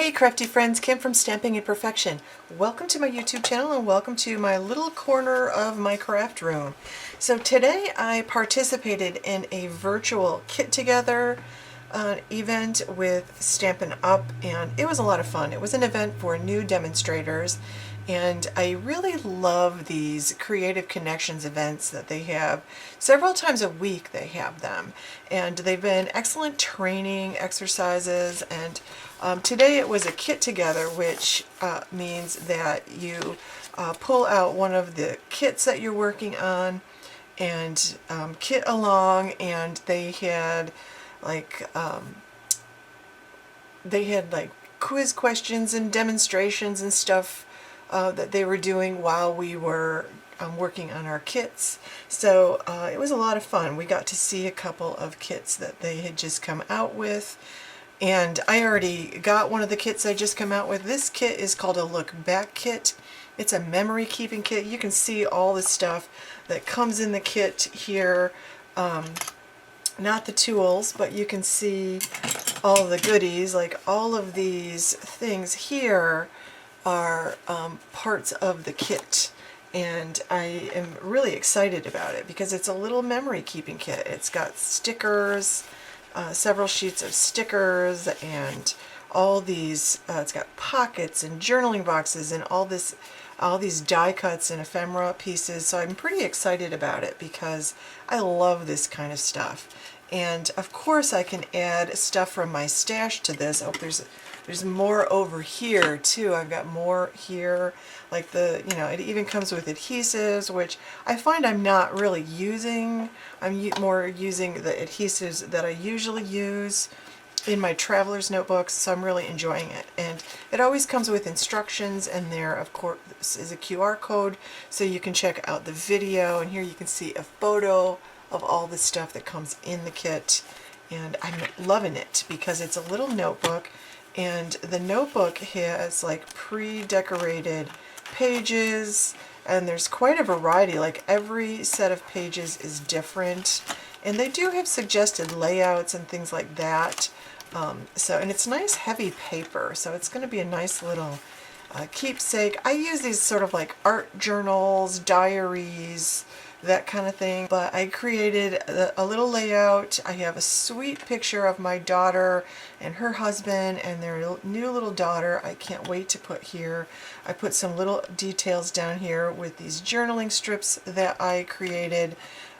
Hey crafty friends, Kim from Stamping and Perfection. Welcome to my YouTube channel and welcome to my little corner of my craft room. So today I participated in a virtual Kit Together event with Stampin' Up, and it was a lot of fun. It was an event for new demonstrators, and I really love these Creative Connections events that they have. Several times a week they have them, and they've been excellent training exercises. And today it was a kit together, which means that you pull out one of the kits that you're working on and kit along, and they had like quiz questions and demonstrations and stuff that they were doing while we were working on our kits. So it was a lot of fun. We got to see a couple of kits that they had just come out with, and I already got one of the kits they just come out with. This kit is called a Look Back kit. It's a memory keeping kit. You can see all the stuff that comes in the kit here. Not the tools, but you can see all the goodies. Like all of these things here are parts of the kit, and I am really excited about it because it's a little memory keeping kit. It's got stickers, several sheets of stickers, and all these it's got pockets and journaling boxes and all these die cuts and ephemera pieces. So I'm pretty excited about it because I love this kind of stuff. And of course I can add stuff from my stash to this. Oh, there's more over here too. I've got more here, like it even comes with adhesives, which I find I'm not really using. I'm more using the adhesives that I usually use in my traveler's notebooks, so I'm really enjoying it. And it always comes with instructions, and there of course is a QR code so you can check out the video, and here you can see a photo of all the stuff that comes in the kit. And I'm loving it because it's a little notebook, and the notebook has like pre-decorated pages, and there's quite a variety. Like every set of pages is different, and they do have suggested layouts and things like that. And it's nice heavy paper, so it's going to be a nice little keepsake. I use these sort of like art journals, diaries, that kind of thing. But I created a little layout. I have a sweet picture of my daughter and her husband and their new little daughter. I can't wait to put here. I put some little details down here with these journaling strips that I created.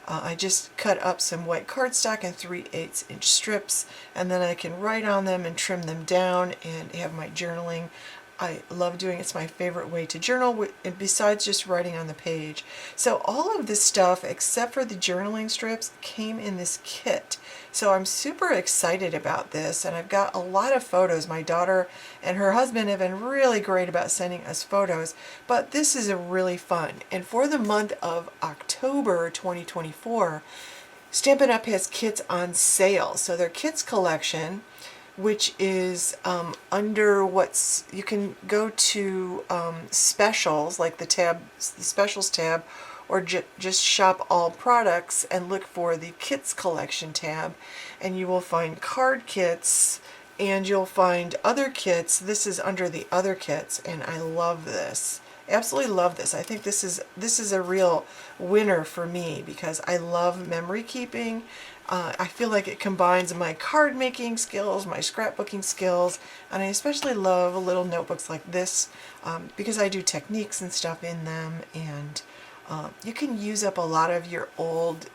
I just cut up some white cardstock in 3/8 inch strips, and then I can write on them and trim them down and have my journaling. I love doing it. It's my favorite way to journal, besides just writing on the page. So all of this stuff, except for the journaling strips, came in this kit. So I'm super excited about this, and I've got a lot of photos. My daughter and her husband have been really great about sending us photos, but this is a really fun. And for the month of October 2024, Stampin' Up! Has kits on sale. So their kits collection, which is under you can go to specials, like the specials tab, or just shop all products and look for the kits collection tab, and you will find card kits and you'll find other kits. This is under the other kits, and I love this. Absolutely love this. I think this is a real winner for me because I love memory keeping. I feel like it combines my card making skills, my scrapbooking skills, and I especially love little notebooks like this because I do techniques and stuff in them, and you can use up a lot of your old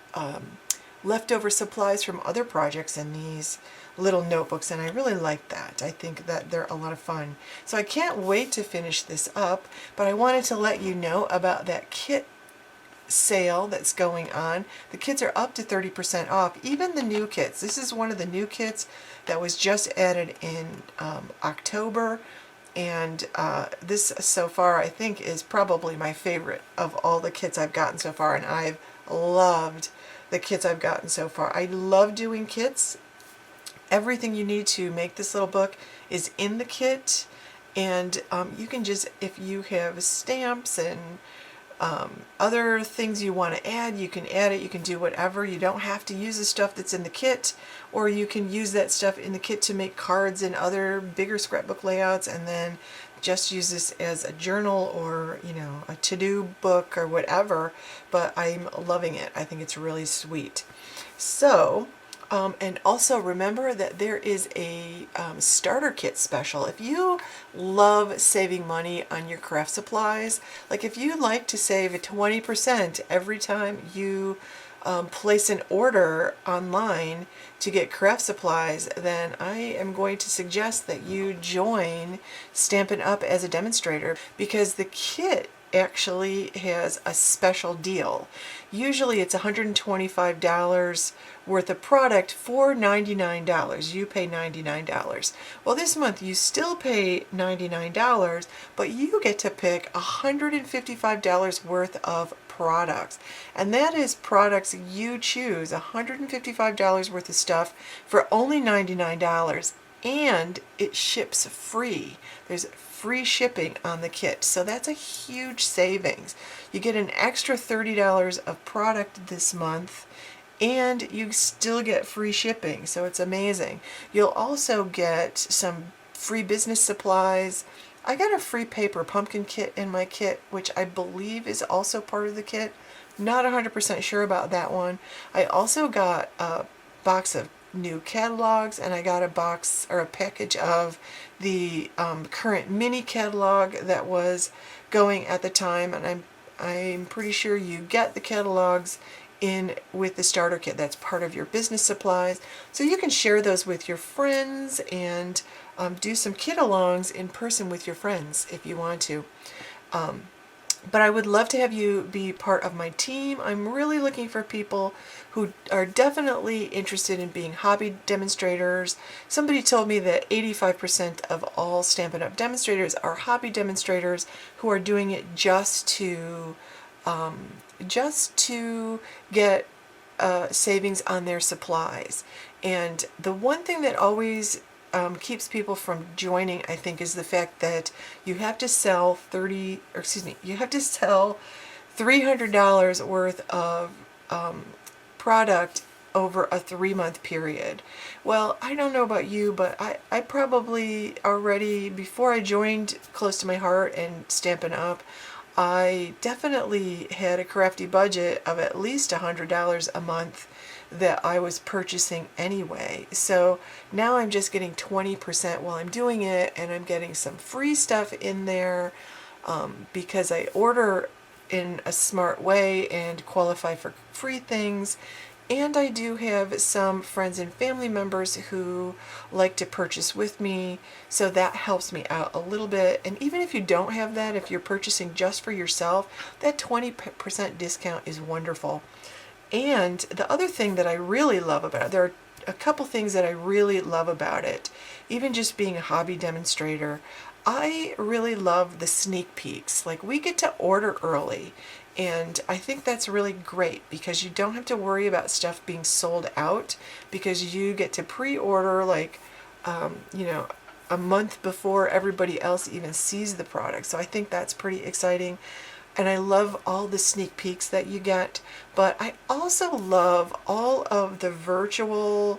leftover supplies from other projects in these little notebooks, and I really like that. I think that they're a lot of fun. So I can't wait to finish this up, but I wanted to let you know about that kit sale that's going on. The kits are up to 30% off, even the new kits. This is one of the new kits that was just added in October, and this so far I think is probably my favorite of all the kits I've gotten so far, and I've loved the kits I've gotten so far. I love doing kits. Everything you need to make this little book is in the kit, and you can just, if you have stamps and Other things you want to add, you can add it, you can do whatever. You don't have to use the stuff that's in the kit, or you can use that stuff in the kit to make cards and other bigger scrapbook layouts, and then just use this as a journal or, you know, a to-do book or whatever. But I'm loving it. I think it's really sweet. So, and also remember that there is a starter kit special. If you love saving money on your craft supplies, like if you like to save 20% every time you place an order online to get craft supplies, then I am going to suggest that you join Stampin' Up! As a demonstrator, because the kit actually has a special deal. Usually it's $125 worth of product for $99. You pay $99. Well, this month you still pay $99, but you get to pick $155 worth of products. And that is products you choose, $155 worth of stuff for only $99. And it ships free. There's free shipping on the kit, so that's a huge savings. You get an extra $30 of product this month, and you still get free shipping, so it's amazing. You'll also get some free business supplies. I got a free paper pumpkin kit in my kit, which I believe is also part of the kit. Not 100% sure about that one. I also got a box of new catalogs, and I got a box or a package of the current mini catalog that was going at the time, and I'm pretty sure you get the catalogs in with the starter kit. That's part of your business supplies, so you can share those with your friends and do some kit alongs in person with your friends if you want to. But I would love to have you be part of my team. I'm really looking for people who are definitely interested in being hobby demonstrators. Somebody told me that 85% of all Stampin' Up! Demonstrators are hobby demonstrators who are doing it just to get savings on their supplies. And the one thing that always keeps people from joining, I think, is the fact that you have to sell $300 worth of product over a 3-month period. Well, I don't know about you, but I probably already, before I joined Close to My Heart and Stampin' Up, I definitely had a crafty budget of at least $100 a month that I was purchasing anyway. So now I'm just getting 20% while I'm doing it, and I'm getting some free stuff in there because I order in a smart way and qualify for free things. And I do have some friends and family members who like to purchase with me, so that helps me out a little bit. And even if you don't have that, if you're purchasing just for yourself, that 20% discount is wonderful. And the other thing that I really love about it, there are a couple things that I really love about it, even just being a hobby demonstrator. I really love the sneak peeks. Like, we get to order early, and I think that's really great because you don't have to worry about stuff being sold out, because you get to pre-order like, you know, a month before everybody else even sees the product. So I think that's pretty exciting. And I love all the sneak peeks that you get, but I also love all of the virtual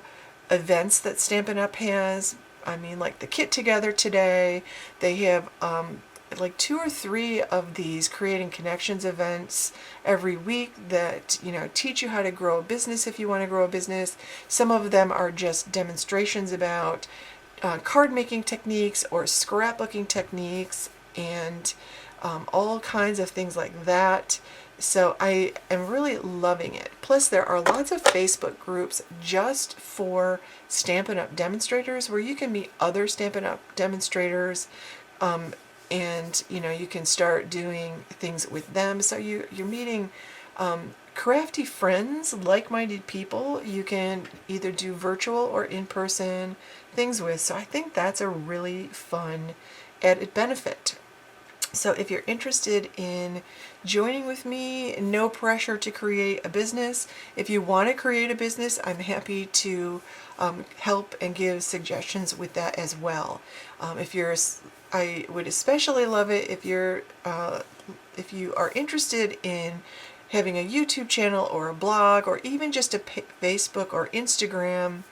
events that Stampin' Up! Has. I mean, like the Kit Together today, they have like 2 or 3 of these Creating Connections events every week that, you know, teach you how to grow a business if you want to grow a business. Some of them are just demonstrations about card making techniques or scrapbooking techniques, and all kinds of things like that. So I am really loving it. Plus, there are lots of Facebook groups just for Stampin' Up! Demonstrators where you can meet other Stampin' Up! Demonstrators, and you know, you can start doing things with them. So you're meeting crafty friends, like-minded people you can either do virtual or in-person things with. So I think that's a really fun added benefit. So if you're interested in joining with me, no pressure to create a business. If you want to create a business, I'm happy to help and give suggestions with that as well. I would especially love it if if you are interested in having a YouTube channel or a blog or even just a Facebook or Instagram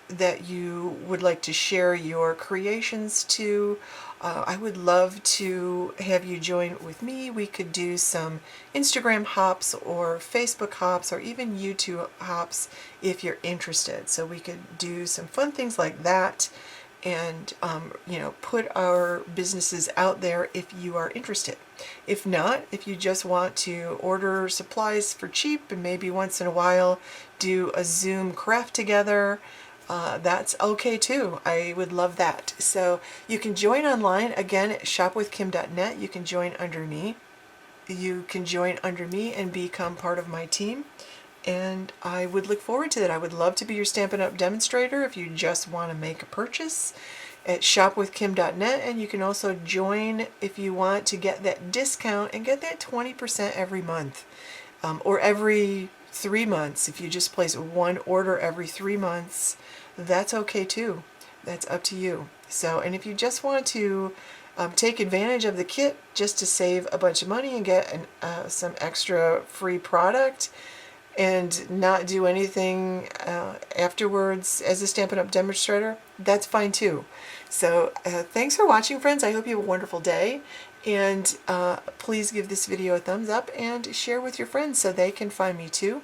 that you would like to share your creations to. I would love to have you join with me. We could do some Instagram hops or Facebook hops or even YouTube hops if you're interested. So we could do some fun things like that and put our businesses out there if you are interested. If not, if you just want to order supplies for cheap and maybe once in a while do a Zoom craft together, that's okay too. I would love that. So you can join online again at shopwithkim.net. You can join under me. You can join under me and become part of my team. And I would look forward to that. I would love to be your Stampin' Up! Demonstrator if you just want to make a purchase at shopwithkim.net. And you can also join if you want to get that discount and get that 20% every month or every 3 months. If you just place one order every 3 months, that's okay too. That's up to you. So, and if you just want to take advantage of the kit just to save a bunch of money and get some extra free product and not do anything afterwards as a Stampin' Up! Demonstrator, that's fine too. So thanks for watching, friends. I hope you have a wonderful day. And please give this video a thumbs up and share with your friends so they can find me too.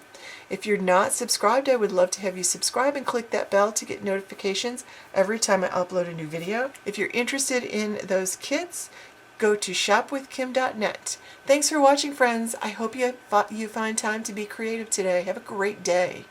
If you're not subscribed, I would love to have you subscribe and click that bell to get notifications every time I upload a new video. If you're interested in those kits, go to shopwithkim.net. Thanks for watching, friends. I hope you find time to be creative today. Have a great day.